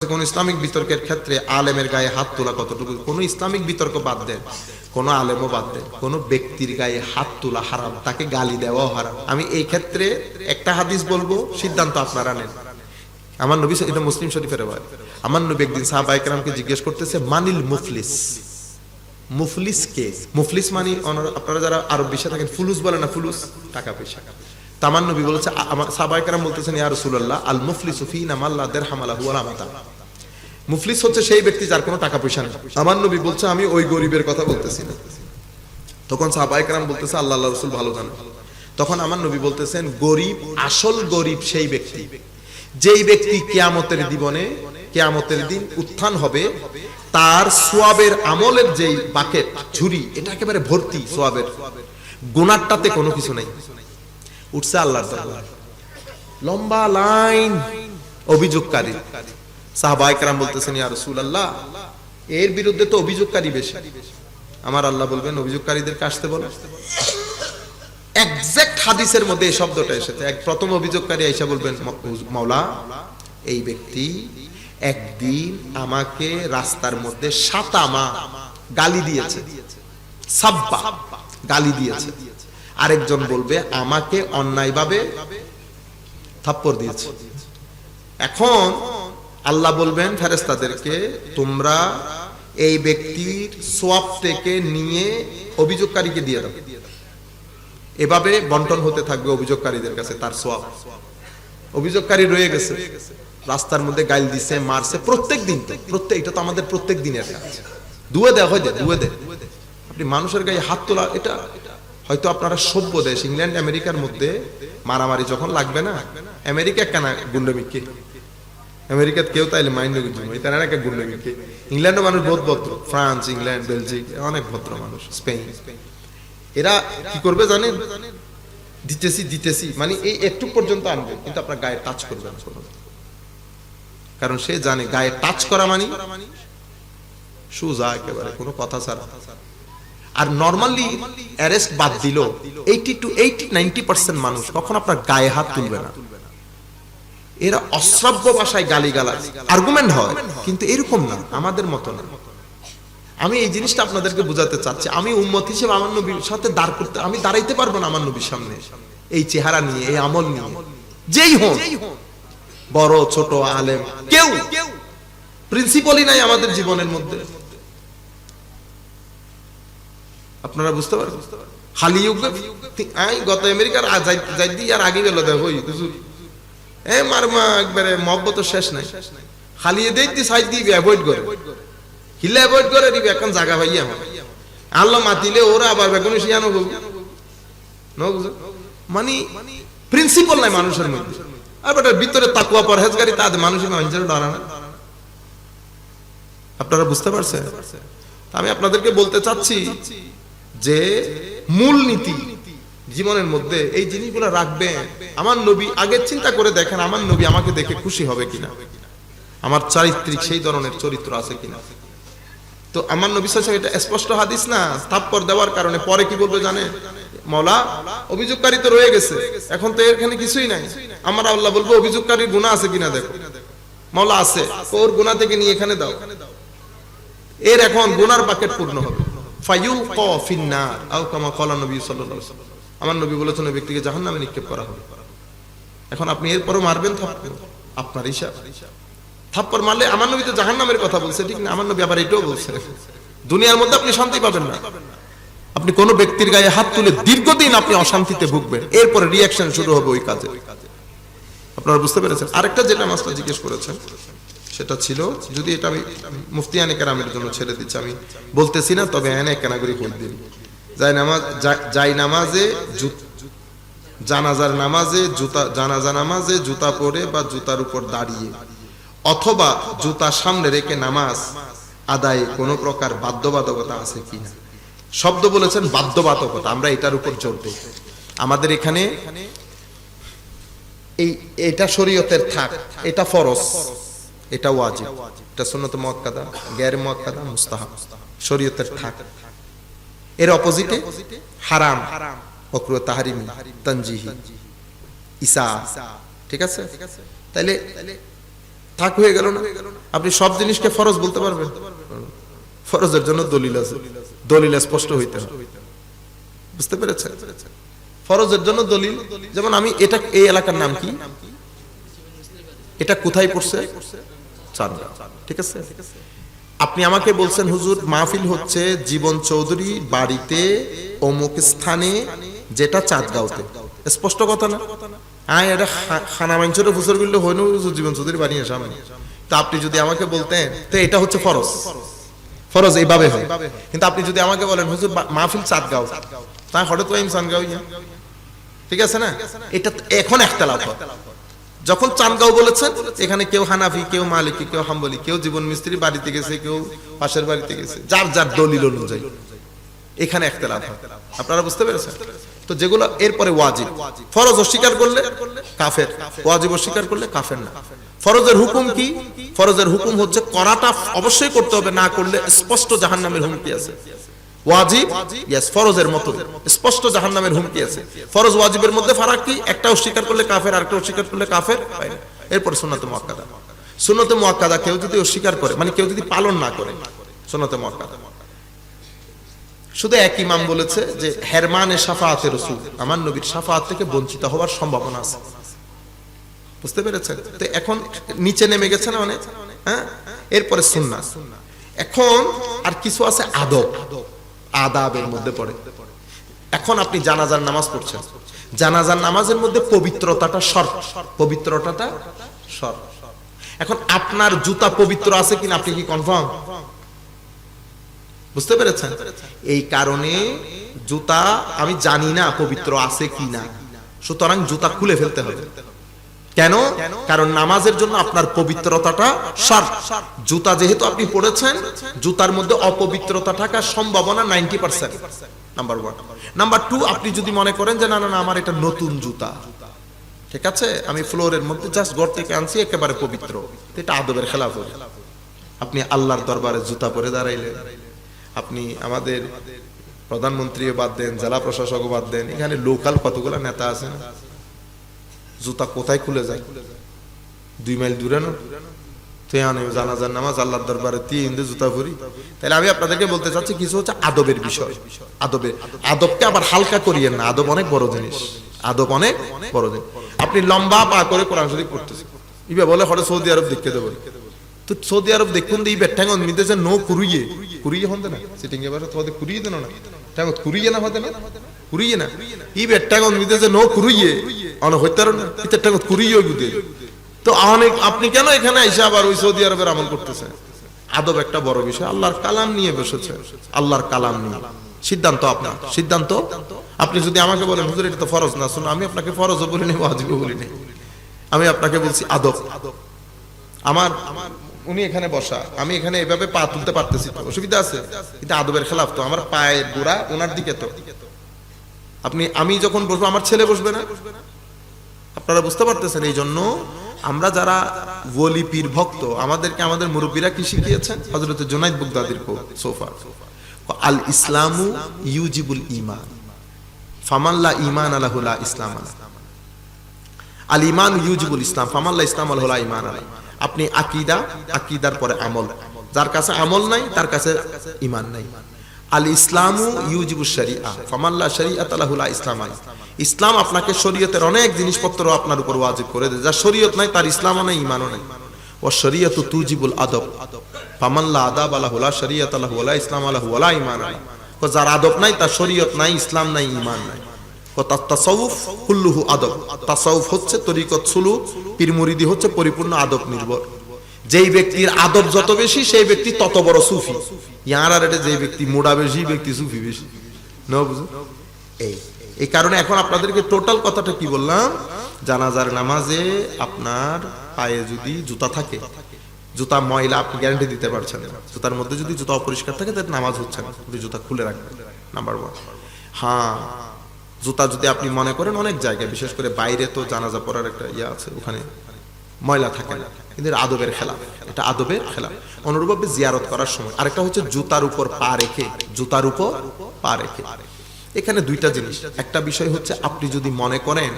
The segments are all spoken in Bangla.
কোন ইসলামিক বিতর্কের ক্ষেত্রে আলেমের গায়ে হাত তোলা কতটুকু, কোন ইসলামিক বিতর্ক বাদ দেন, কোন আলেমও বাদ দেন, কোন ব্যক্তির গায়ে হাত তোলা হারাম, তাকে গালি দেওয়াও হারাম। আমি এই ক্ষেত্রে একটা হাদিস বলবো, সিদ্ধান্ত আপনারা নেন। আমার নবী, এটা মুসলিম শরীফের বয়ান, আমার নবী একদিন সাহাবায়ে কেরামকে জিজ্ঞেস করতেছে, মানিল মুফলিস, মুফলিস কে? মুফলিস মানে আপনারা যারা আরব বিশ্বে থাকেন ফুলুস বলে না, ফুলুস টাকা পয়সা। তামান নবী বলেছে, সাহাবায়ে কেরাম বলতেছেন, ইয়া রাসূলুল্লাহ, আল মুফলিসু ফিনা মান লা দিরহাম লাহু ওয়া লা মাতা। মুফলিস হচ্ছে সেই ব্যক্তি যার কোনো টাকা পয়সা নেই। আমার নবী বলছে, আমি ওই গরিবের কথা বলতেছি না। তখন সাহাবায়ে কেরাম বলতেছে, আল্লাহর রাসূল ভালো জানেন। তখন আমার নবী বলতেছেন, গরিব, আসল গরিব সেই ব্যক্তি যেই ব্যক্তি কিয়ামতের দিন উত্থান হবে, তার সওয়াবের আমলের যেই বাকেট, ঝুরি, এটা একেবারে ভর্তি সওয়াবের, গুনাহটাতে কোনো কিছু নাই। উঠছে আল্লাহর দরবার, লম্বা লাইন অভিযোগকারী। সাহাবায়ে কেরাম বলতেছেন, ইয়া রাসূলুল্লাহ, এর বিরুদ্ধে তো অভিযোগকারী বেশি। আমার আল্লাহ বলবেন, অভিযোগকারীদেরকে আসতে বলো। এক্সাক্ট হাদিসের মধ্যে এই শব্দটা এসেছে। প্রথম অভিযোগকারী আয়েশা বলবেন, মাওলা, এই ব্যক্তি একদিন আমাকে রাস্তার মধ্যে শাতামা, গালি দিয়েছে, সাব্বা, গালি দিয়েছে। আরেকজন বলবে, আমাকে অন্যায়ভাবে থাপ্পড় দিয়েছে। এখন আল্লাহ বলবেন ফেরেশতাদেরকে, তোমরা এই ব্যক্তির সওয়াব থেকে নিয়ে অভিযোগকারীকে দিয়ে দাও। এভাবে বন্টন হতে থাকবে অভিযোগকারীদের কাছে তার সওয়াব। অভিযোগকারী রয়ে গেছে, রাস্তার মধ্যে গাইল দিছে, মারছে, প্রত্যেক দিন তো, এটা তো আমাদের প্রত্যেক দিনের কাজ। দুয়ে দেয়, হয় দুয়ে দেয়। আপনি মানুষের গায়ে হাত তোলা, এটা হয়তো আপনারা সভ্য দেশ ইংল্যান্ড আমেরিকার মধ্যে মারামারি যখন লাগবে না, আমেরিকা কেন গুন্ডামিকে, আমেরিকাত কেউ তাইলে মাইন্ড তারা একটা গুন্ডামিকে। ইংল্যান্ডের মানুষ বহুত ভদ্র, ফ্রান্স, ইংল্যান্ড, বেলজিক অনেক ভদ্র মানুষ, স্পেন। এরা কি করবে জানেন? দিতেছি মানে এই একটু পর্যন্ত আনবে, কিন্তু আপনার গায়ে টাচ করবে না, কারণ সে জানে গায়ে টাচ করা মানে সোজা একেবারে কোনো কথা ছাড়া। আর নরমালি অ্যারেস্ট বাদ দিল 80 to 90% মানুষ কখন আপনার গায়ে হাত তুলবে না। এরা অশ্রাব্য ভাষায় গালিগালাজ, আর্গুমেন্ট হয়, কিন্তু এরকম না, আমাদের মতো না। আমি এই জিনিসটা আপনাদেরকে বোঝাতে চাচ্ছি। আমি উম্মত হিসেবে আমার নবীর সাথে আমি দাঁড়াইতে পারবো না আমার নবীর সামনে এই চেহারা নিয়ে, এই আমল নিয়ে। যেই হন, বড় ছোট আলেম, কেউ প্রিন্সিপালই নাই আমাদের জীবনের মধ্যে। আপনারা বুঝতে পারবেন? খালি গত আমেরিকার যাইদি আর আগে গেল, দেখো হুজুর মারমা একবারে মহব্বত শেষ নাই। খালি দেখতে সাইড দিবি, অ্যাভয়েড করে, হিলে অ্যাভয়েড করে দিবি। এখন জায়গা ভাই আমার আল্লাহ মাতিলে ওরা আবার বেগুন শিয়ানো মানে প্রিন্সিপাল নাই মানুষের মধ্যে। আর বেটার ভিতরে তাকওয়া পরহেজগারি, তাদের মানুষের মানুষের ডরা না। আপনারা বুঝতে পারছেন? আমি আপনাদেরকে বলতে চাচ্ছি যে মূল নীতি জীবনের মধ্যে এই জিনিসগুলো রাখবেন। আমার নবী আগে চিন্তা করে দেখেন, আমার নবী আমাকে দেখে খুশি হবে কিনা, আমার চারিত্রিক সেই ধরনের চরিত্র আছে কিনা। তো আমার নবী সাল্লাল্লাহু আলাইহি ওয়াসাল্লাম, এটা স্পষ্ট হাদিস না, থাপ্পড় দেওয়ার কারণে পরে কি বলবে জানেন? মাওলা, অভিযোগকারী তো রয়ে গেছে, এখন তো এখানে কিছুই নাই। আমার আল্লাহ বলবো, অভিযোগকারীর গুনাহ আছে কিনা দেখো। মাওলা আছে, ওর গুনাহ থেকে নিয়ে এখানে দাও। এর এখন গুনার বাকেট পূর্ণ হবে। ফায়ুলকা ফিন্নার আও কামা ক্বালা নবী সাল্লাল্লাহু আলাইহি ওয়াসাল্লাম, আমার নবী বলেছেন ওই ব্যক্তিকে জাহান্নামে নিক্ষেপ করা হবে। এখন আপনি এরপরও মারবেন থাপ্পড়, আপনার হিসাব। থাপ্পড় মারলে আমার নবী তো জাহান্নামের কথা বলছে, ঠিক না? আমার নবী আবার এটাও বলছে, দুনিয়ার মধ্যে আপনি শান্তি পাবেন না। আপনি কোন ব্যক্তির গায়ে হাত তুলে দীর্ঘদিন আপনি অশান্তিতে ভুগবেন, এরপরে রিঅ্যাকশন শুরু হবে ওই কাজে। আপনারা বুঝতে পেরেছেন? আরেকটা যেটা মাস্টার জিজ্ঞেস করেছেন, সেটা ছিল, যদি এটা আমি মুফতিয়ানে কেরামের জন্য ছেড়ে দিচ্ছি, আমি বলতেছি না, তবে এনে কেনাগরি করে দিন। জানাজার নামাজে জানাজা নামাজে জুতা পরে বা জুতার উপর দাঁড়িয়ে অথবা জুতা সামনে রেখে নামাজ আদায়ে কোনো প্রকার বাধ্যবাধকতা আছে কিনা। শব্দ বলেছেন বাধ্যবাধকতা, আমরা এটার উপর জোর দেই। আমাদের এখানে এটা শরীয়তের থাক, এটা ফরজ, এটা ওয়াজিব, এটা সুন্নাত মুআক্কাদা, গায়র মুআক্কাদা, মুস্তাহাব, শরীয়তের থাক। এর অপোজিটে হারাম, মাকরুহ, তাহরিমি, তানজিহি, ইসা, ঠিক আছে? তাহলে থাক হয়ে গেল না? আপনি সব জিনিসকে ফরজ বলতে পারবেন? ফরজের জন্য দলিল আছে, দলিল স্পষ্ট হইতে হবে, বুঝতে পেরেছেন? ফরজের জন্য দলিল, যেমন আমি এটা, এই এলাকার নাম কি, এটা কোথায় পড়ছে, চাঁদগাঁও, ঠিক আছে? আপনি আমাকে বলছেন হুজুর মাহফিল হচ্ছে জীবন চৌধুরী বাড়িতে অমুক স্থানে, যেটা চাঁদগাঁওতে। স্পষ্ট কথা না? এটা খানা মাংসের ফুসর করলে হয় না জীবন চৌধুরী বাড়ি সামনে। তো আপনি যদি আমাকে বলতেন তো এটা হচ্ছে ফরজ, ফরজ এইভাবে হয়। কিন্তু আপনি যদি আমাকে বলেন হুজুর মাহফিল চাঁদগাঁও, তা হঠাৎ তো চাঁদগাঁও, ঠিক আছে না? এটা এখন একতলাফ হয়। যখন চাঁদগাঁও বলেছেন, এখানে কেউ হানাফি, কেউ মালিকি, কেউ হাম্বলি, কেউ জীবন মিস্ত্রি বাড়িতে গেছে, কেউ পাশের বাড়িতে গেছে, যার যার দলিল অনুযায়ী এখানে একতলাফ হয়। আপনারা বুঝতে পেরেছেন? তো যেগুলো এরপরে ওয়াজিব, ফরজ অস্বীকার করলে কাফের, ওয়াজিব অস্বীকার করলে কাফের না। ফরজের হুকুম কি? ফরজের হুকুম হচ্ছে করাটা অবশ্যই করতে হবে, না করলে স্পষ্ট জাহান্নামের হুমকি আছে। ওয়াজিব ইয়েস, ফরজের মতো স্পষ্ট জাহান্নামের হুমকি আছে। ফরজ ওয়াজিবের মধ্যে ফারাক কি? একটা অস্বীকার করলে কাফের, আরেকটা অস্বীকার করলে কাফের হয় না। এরপর সুন্নাতে মুআক্কাদা, সুন্নাতে মুআক্কাদা কেউ যদি অস্বীকার করে, মানে কেউ যদি পালন না করে, সুন্নাতে মুআক্কাদা শুধু এক ইমাম বলেছে যে হেরমানে শাফাআতে রাসূল, আমার নবীর শাফাআত থেকে বঞ্চিত হওয়ার সম্ভাবনা আছে। বুঝতে পেরেছেন? তো এখন নিচে নেমে গেছে না অনেক, হ্যাঁ? এরপরে সুন্নাহ। এখন আর কিছু আছে আদব, আদাবের মধ্যে পড়ে। এখন আপনি জানাজার নামাজ পড়ছেন, জানাজার নামাজের মধ্যে পবিত্রতাটা শর্ত, পবিত্রতাটা শর্ত। এখন আপনার জুতা পবিত্র আছে কিনা আপনি কি কনফার্ম? বুঝতে পেরেছেন? এই কারণে জুতা আমি জানি না পবিত্র আছে কিনা, সুতরাং জুতা খুলে ফেলতে হবে। কেন? কারণ নামাজের জন্য আপনার পবিত্রতাটা শর্ত। জুতা যেহেতু আপনি পড়েছেন, জুতার মধ্যে অপবিত্রতা থাকার সম্ভাবনা 90%, নাম্বার 1। নাম্বার 2, আপনি যদি মনে করেন যে না না না আমার এটা নতুন জুতা, ঠিক আছে, আমি ফ্লোরের মধ্যে জাস্ট ঘর থেকে আনছি, একেবারে পবিত্র, এটা আদবের খেলাফ হবে। আপনি আল্লাহর দরবারে জুতা পরে দাঁড়াইলেন, আপনি আমাদের প্রধানমন্ত্রীও বাদ দেন, জেলা প্রশাসকও বাদ দেন, এখানে লোকাল কতগুলো নেতা আছে না, জুতা কোথায় খুলে যায়, 2 মাইল দূরে না, তো জানাজার নামাজ আল্লাহর দরবারে তিনটে জুতা পরি। তাহলে আমি আপনাদেরকে বলতে চাচ্ছি কিছু হচ্ছে আদবের বিষয়। আদবকে আবার হালকা করিয়েন না, আদব অনেক বড় জিনিস, আদব অনেক বড় জিনিস। আপনি লম্বা পা করে কোরআন শরীফ পড়তেছেন, ইবে বলে হঠাৎ সৌদি আরব দেখতে দেবেন, তো সৌদি আরব দেখুন দিয়ে ঠ্যাঙ মিতেছে নো কুড়িয়ে কুড়িয়ে হন না সিটিং এবার তোমাদের কুড়িয়ে দেন না ঠ্যাঙ কুড়িয়ে না হতে না কুড়িয়ে না ইবে ঠ্যাঙ মিতেছে নো কুড়িয়ে অন হইতার না ইতে ঠ্যাঙ কুড়িয়ে বুঝে। তো অনেক আপনি কেন এখানে এসে আবার ওই সৌদি আরবের আমল করতেছেন? আদব একটা বড় বিষয়, আল্লাহর কালাম নিয়ে বসেছে, আল্লাহর কালাম নিয়ে সিদ্ধান্ত আপনার, সিদ্ধান্ত। আপনি যদি আমাকে বলেন হুজুর এটা তো ফরজ না, শুনুন আমি আপনাকে ফরজও বলি নাই ওয়াজিবও বলি নাই, আমি আপনাকে বলছি আদব। আমার উনি এখানে বসা, আমি এখানে এভাবে পা তুলতে পারতেছি, তো অসুবিধা আছে? এটা আদবের খেলাফ তো, আমার পায়ের গোড়া ওনার দিকে, তো আপনি আমি যখন বসবো আমার ছেলে বসবে না, আপনারা বুঝতে পারতেছেন? এই জন্য আমরা যারা ওলি পীর ভক্ত, আমাদেরকে আমাদের মুরব্বীরা কি শিখিয়েছেন? হযরত জুনাইদ বাগদাদির সোফা আল ইসলামু ইউজিবুল ঈমান ফামান লা ঈমান লাহু লা ইসলাম আলাহ, আল ঈমান ইউজিবুল ইসলাম ফামান লা ইসলাম লাহু লা ঈমান আলাহ। আপনি আকীদা, আকীদার পরে আমল, যার কাছে আমল নাই তার কাছে ঈমান নাই। আল ইসলামু ইউজিবুশ শরিআহ ফামান লা শরিআতা লাহু লা ইসলাম আলাহ। ইসলাম আপনাকে শরীয়তের অনেক জিনিসপত্র আপনার উপর ওয়াজিব করে দেয়, যার শরীয়ত নাই তার ইসলামও নাই ঈমানও নাই। ওয়া শরিয়াতু তুজিবুল আদব ফামান লা আদাব লাহু লা শরিআতা লাহু ওয়া লা ইসলাম লাহু ওয়া লা ঈমান আলাহ। তো যার আদব নাই তার শরীয়ত নাই, ইসলাম নাই, ঈমান নাই। তাসাউফ কুল্লুহু আদব, তাসাউফ হচ্ছে তরিকত সুলুক, পীর মুরিদি হচ্ছে পরিপূর্ণ আদব নির্ভর। যেই ব্যক্তির আদব যত বেশি সেই ব্যক্তি তত বড় সুফি। ইয়ার আর এটা যে ব্যক্তি মোড়া বেশি, ব্যক্তি সুফি বেশি না, বুঝুন? এই কারণে এখন আপনাদেরকে টোটাল কথাটা কি বললাম, জানাজার নামাজে আপনার পায়ে যদি জুতা থাকে, জুতা ময়লা আপনি গ্যারান্টি দিতে পারছেন না, জুতার মধ্যে যদি জুতা অপরিষ্কার থাকে তাহলে নামাজ হচ্ছে না, জুতা খুলে রাখবেন, নাম্বার 1। হ্যাঁ, জুতা যদি আপনি মনে করেন অনেক জায়গায়, বিশেষ করে বাইরে তো জানাজা পড়ার একটা ইয়ে আছে, ওখানে ময়লা থাকে না, কিন্তু আদবের খেলাফ, এটা আদবের খেলাফ। অনুরূপভাবে জিয়ারত করার সময় আরেকটা হচ্ছে জুতার উপর পা রেখে, জুতার উপর পা রেখে এখানে দুইটা জিনিস, একটা বিষয় হচ্ছে আপনি যদি মনে করেন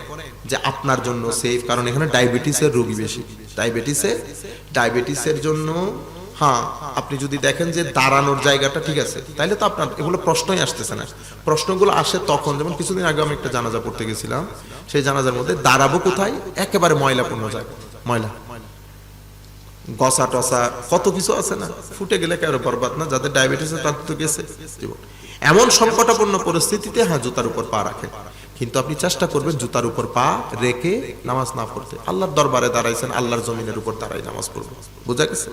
যে আপনার জন্য সেফ, কারণ এখানে ডায়াবেটিসের রোগী বেশি, ডায়াবেটিসের জন্য হ্যাঁ, আপনি যদি দেখেন যে দাঁড়ানোর জায়গাটা ঠিক আছে, তাইলে তো আপনার এগুলো প্রশ্নই আসতেছে না। প্রশ্নগুলো আসে তখন, যেমন কিছুদিন আগে আমি একটা জানাজা পড়তে গেছিলাম, সেই জানাজার মধ্যে দাঁড়াবো কোথায়, একেবারে ময়লাপূর্ণ জায়গা, ময়লা গসা টসা কত কিছু আছে না, ফুটে গেলে কারো বরবাদ না, যাদের ডায়াবেটিস তার তো গেছে জীবন। এমন সংকটাপন্ন পরিস্থিতিতে হ্যাঁ জুতার উপর পা রাখেন, কিন্তু আপনি চেষ্টা করবেন জুতার উপর পা রেখে নামাজ না পড়তে। আল্লাহর দরবারে দাঁড়াইছেন, আল্লাহর জমিনের উপর দাঁড়াই নামাজ পড়বো, বুঝা গেছে?